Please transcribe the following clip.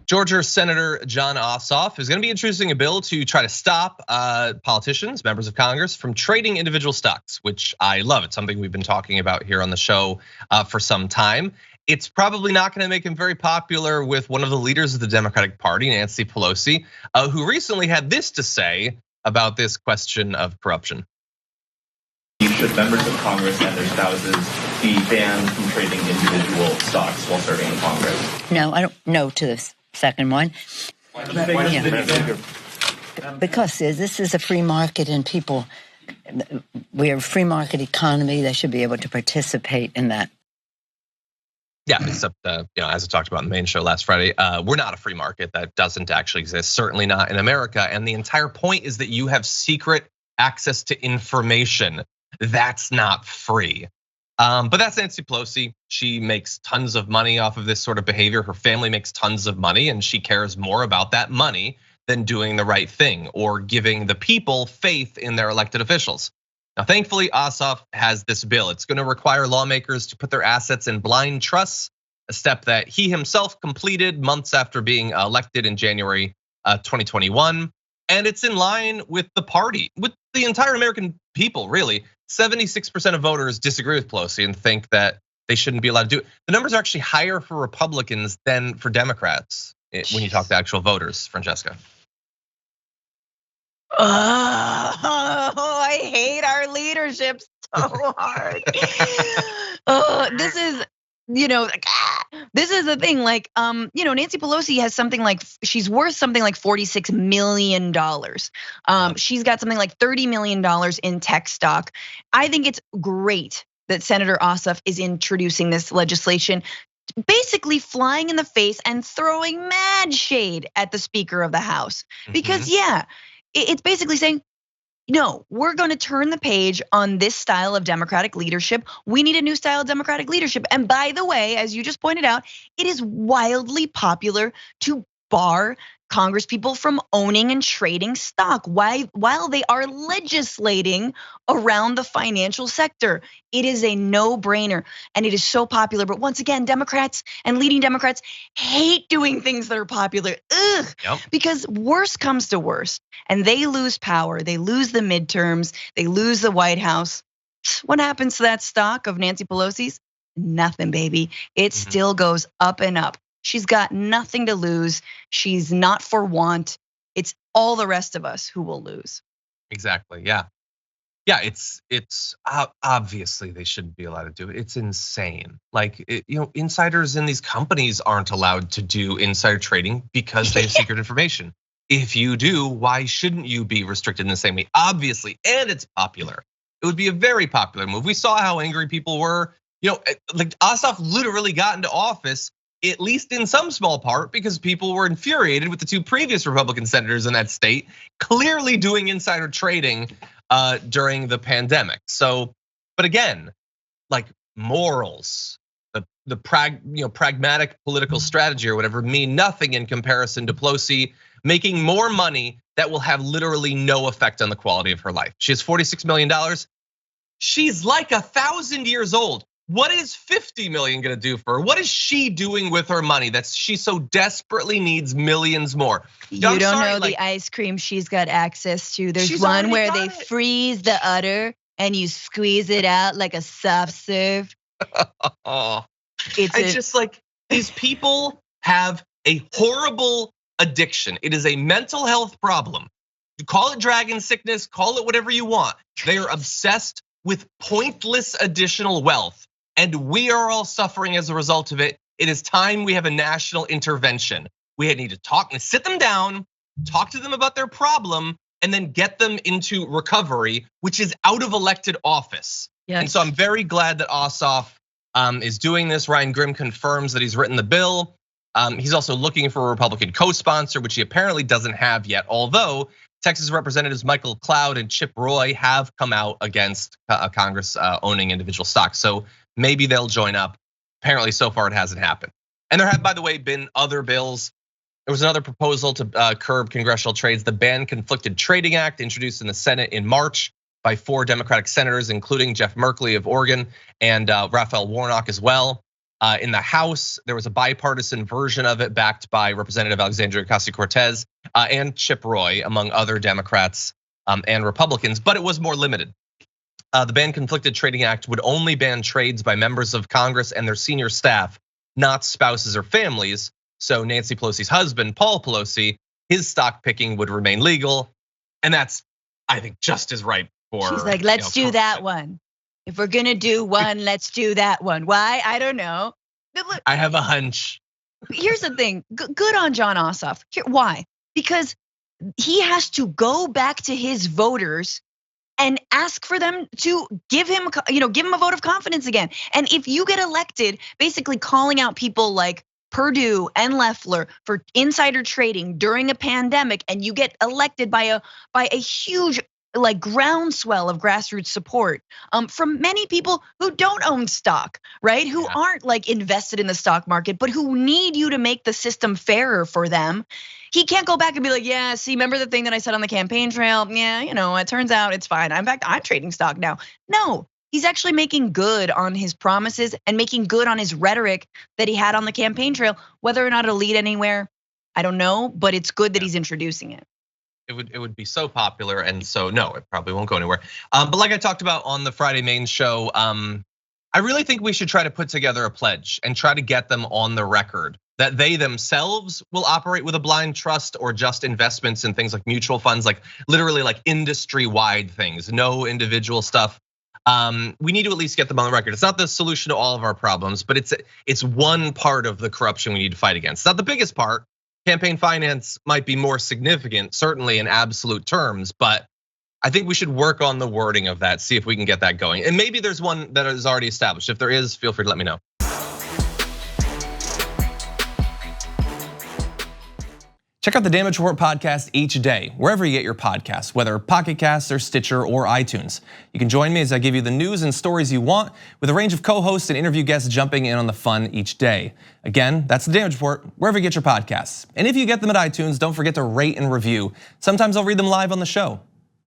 Georgia Senator Jon Ossoff is going to be introducing a bill to try to stop politicians, members of Congress, from trading individual stocks, which I love. It's something we've been talking about here on the show for some time. It's probably not going to make him very popular with one of the leaders of the Democratic Party, Nancy Pelosi, who recently had this to say about this question of corruption. Should members of Congress and their spouses be banned from trading individual stocks while serving in Congress? No, I don't know to this second one. Because this is a free market and people, we're a free market economy. They should be able to participate in that. Yeah, except as I talked about in the main show last Friday, we're not a free market. That doesn't actually exist, certainly not in America. And the entire point is that you have secret access to information. That's not free. But that's Nancy Pelosi. She makes tons of money off of this sort of behavior. Her family makes tons of money, and she cares more about that money than doing the right thing or giving the people faith in their elected officials. Now, thankfully, Ossoff has this bill. It's going to require lawmakers to put their assets in blind trusts, a step that he himself completed months after being elected in January 2021. And it's in line with the party, with the entire American people, really. 76% of voters disagree with Pelosi and think that they shouldn't be allowed to do it. The numbers are actually higher for Republicans than for Democrats when you talk to actual voters, Francesca. Oh, I hate our leadership so hard. This is, this is the thing. Like, Nancy Pelosi has something like, she's worth something like $46 million. She's got something like $30 million in tech stock. I think it's great that Senator Ossoff is introducing this legislation, basically flying in the face and throwing mad shade at the Speaker of the House. Because it's basically saying, no, we're going to turn the page on this style of Democratic leadership. We need a new style of Democratic leadership. And by the way, as you just pointed out, it is wildly popular to bar Congress people from owning and trading stock while they are legislating around the financial sector. It is a no-brainer and it is so popular. But once again, Democrats and leading Democrats hate doing things that are popular. Because worse comes to worse and they lose power. They lose the midterms. They lose the White House. What happens to that stock of Nancy Pelosi's? Nothing, baby. It still goes up and up. She's got nothing to lose. She's not for want. It's all the rest of us who will lose. Exactly, yeah. Yeah, it's obviously they shouldn't be allowed to do it. It's insane. Like, insiders in these companies aren't allowed to do insider trading because they have secret information. If you do, why shouldn't you be restricted in the same way? Obviously, and it's popular. It would be a very popular move. We saw how angry people were. Like Ossoff literally got into office, at least in some small part, because people were infuriated with the two previous Republican senators in that state clearly doing insider trading during the pandemic. So, but again, like morals, the pragmatic political strategy or whatever mean nothing in comparison to Pelosi making more money that will have literally no effect on the quality of her life. She has $46 million. She's like 1,000 years old. What is 50 million gonna do for her? What is she doing with her money that she so desperately needs millions more? You don't know the ice cream she's got access to. There's one where they freeze the udder and you squeeze it out like a soft serve. It's just like these people have a horrible addiction. It is a mental health problem. You call it dragon sickness, call it whatever you want. They are obsessed with pointless additional wealth. And we are all suffering as a result of it. It is time we have a national intervention. We need to talk and sit them down, talk to them about their problem, and then get them into recovery, which is out of elected office. Yes. And so I'm very glad that Ossoff is doing this. Ryan Grimm confirms that he's written the bill. He's also looking for a Republican co-sponsor, which he apparently doesn't have yet. Although Texas Representatives Michael Cloud and Chip Roy have come out against Congress owning individual stocks. So maybe they'll join up. Apparently so far it hasn't happened. And there have, by the way, been other bills. There was another proposal to curb congressional trades, the Ban Conflicted Trading Act, introduced in the Senate in March by 4 Democratic senators, including Jeff Merkley of Oregon and Raphael Warnock as well. In the House, there was a bipartisan version of it backed by Representative Alexandria Ocasio-Cortez and Chip Roy, among other Democrats and Republicans, but it was more limited. The Ban Conflicted Trading Act would only ban trades by members of Congress and their senior staff, not spouses or families. So Nancy Pelosi's husband, Paul Pelosi, his stock picking would remain legal. And that's, I think, just as right for. She's like, let's do that one. If we're gonna do one, let's do that one. Why? I don't know. But look, I have a hunch. Here's the thing. Good on Jon Ossoff. Why? Because he has to go back to his voters and ask for them to give him a vote of confidence again. And if you get elected, basically calling out people like Perdue and Loeffler for insider trading during a pandemic, and you get elected by a huge like groundswell of grassroots support from many people who don't own stock, right? Who aren't like invested in the stock market, but who need you to make the system fairer for them. He can't go back and be like, yeah, see, remember the thing that I said on the campaign trail? Yeah, it turns out it's fine. In fact, I'm trading stock now. No, he's actually making good on his promises and making good on his rhetoric that he had on the campaign trail. Whether or not it'll lead anywhere, I don't know, but it's good that he's introducing it. It would be so popular, and so no, it probably won't go anywhere. But like I talked about on the Friday main show, I really think we should try to put together a pledge and try to get them on the record that they themselves will operate with a blind trust or just investments in things like mutual funds, like literally like industry-wide things, no individual stuff. We need to at least get them on the record. It's not the solution to all of our problems, but it's one part of the corruption we need to fight against. It's not the biggest part. Campaign finance might be more significant, certainly in absolute terms, but I think we should work on the wording of that, see if we can get that going. And maybe there's one that is already established. If there is, feel free to let me know. Check out the Damage Report podcast each day, wherever you get your podcasts, whether Pocket Casts or Stitcher or iTunes. You can join me as I give you the news and stories you want, with a range of co-hosts and interview guests jumping in on the fun each day. Again, that's the Damage Report, wherever you get your podcasts. And if you get them at iTunes, don't forget to rate and review. Sometimes I'll read them live on the show.